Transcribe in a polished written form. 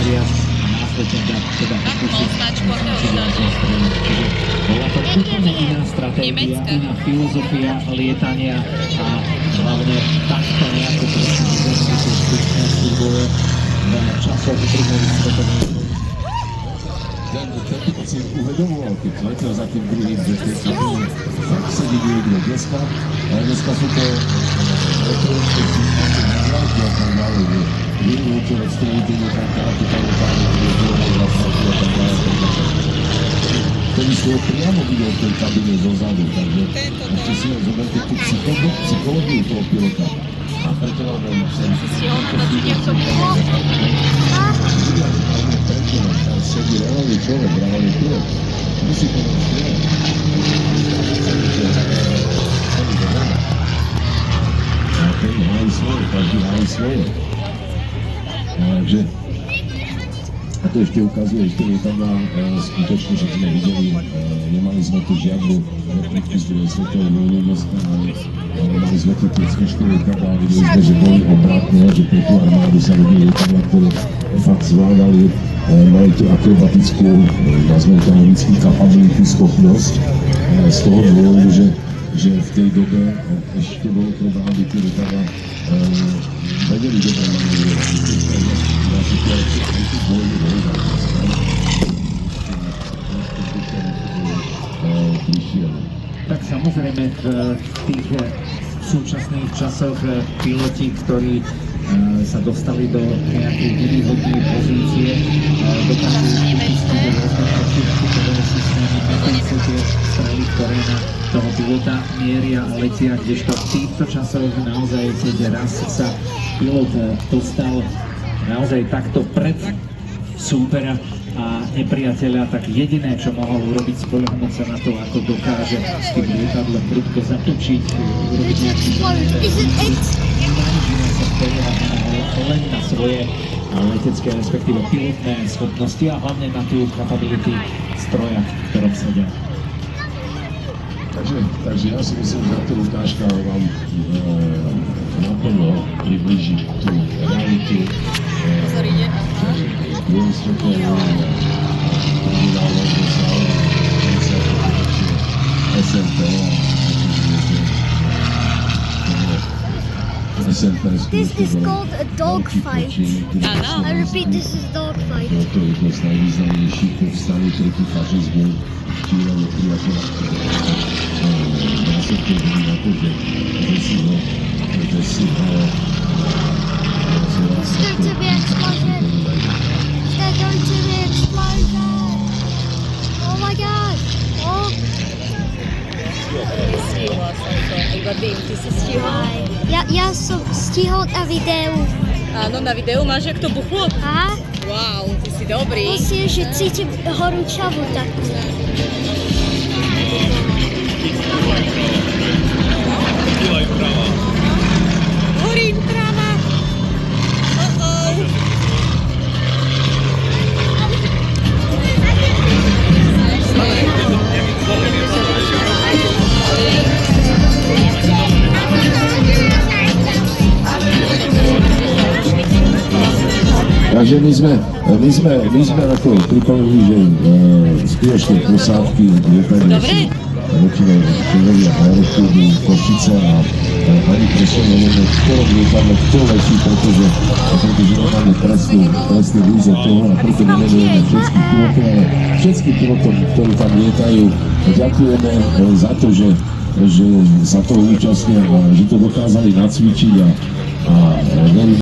viac a následne dať teda pokúsiť si viac zostreliť. Čiže bola to úplne iná stratégia, iná filozofia lietania a hlavne takto nejako prosím vyzerali tie skutočné súboje v časoch druhej svetovej vojny. Keď si uvedomoval, keď letel za tým druhým, že v tej kabíne fakt sedí niekto dneska, ale dneska sú to elektronické systémy na vlajky a tak ďalej, že jedný letel odstrelíte niekam kapitánu pánu, ktorý je dlho na vlajky a tak ďalej. Vtedy si ho priamo videl v tej kabíne zozadu, takže ešte si ho zoberte tú psychológiu toho pilota. A preto vám veľmi chcem. Tam sedí reálny človek, reálny pilot. Musí to mať strieľať. A ten hájí svoje, každý hájí svoje. Takže a to ešte ukazuje, že tie lietadlá skutočne, že sme videli, nemali sme tu žiadnu repliku z druhej svetovej vojny dneska, ale mali sme tu technické lietadlá, videli sme, že boli obratné, že pre tú armádu sa robili lietadlá, ktoré fakt zvládali, mali tú akrobatickú, nazveme to anglicky, capability, schopnosť, z toho dôvodu, že v tej dobe ešte bolo treba, aby tie lietadlá vedeli dobre manevrovať. Tak samozrejme v tých súčasných časoch piloti, ktorí sa dostali do nejakej nevýhodnej pozície, dokážu vyskúšať rôzne systémy, dokonca tie strely, ktoré na toho pilota mieria a letia, kdežto v týchto časoch naozaj, keď raz sa pilot dostal naozaj takto pred súpera a nepriateľa, tak jediné, čo mohol urobiť, spoľahnúť sa na to, ako dokáže s tým lietadlom prudko zatočiť, urobiť nejaký len na svoje letecké, respektíve pilotné schopnosti a hlavne na tú capability stroja, v ktorom sedia. Takže ja si myslím, že táto ukážka vám naplno priblíži tú realitu druhej svetovej vojny, kriminálne dosahy, SNP This is called a dogfight. I repeat, this is dogfight. To je jedno z najvýznamnejších povstaní proti fašizmu, Čína nepriateľa. Dá sa to vidieť na to, že si ho It's going to be explosion. It's going to be explosion. Oh my god. Oh. Iba dým, ty si stihol? Ja som stihol na videu. Áno, na videu máš, jak to buchlo? Aha. Wow, ty si dobrý. Musím, že cítim horúčavu takú. Horím tráva. Takže my sme ako pripomenuli, že skutočne posádky lietania sú väčšinou členovia aeroklubu Košice a ani presne nevieme, v ktorom lietadle kto letí, pretože nemáme presný výzor toho a preto nemenujeme všetkých pilotov, ale všetkým pilotom, ktorí tam lietajú, ďakujeme za to, že sa toho účastnia a že to dokázali nacvičiť a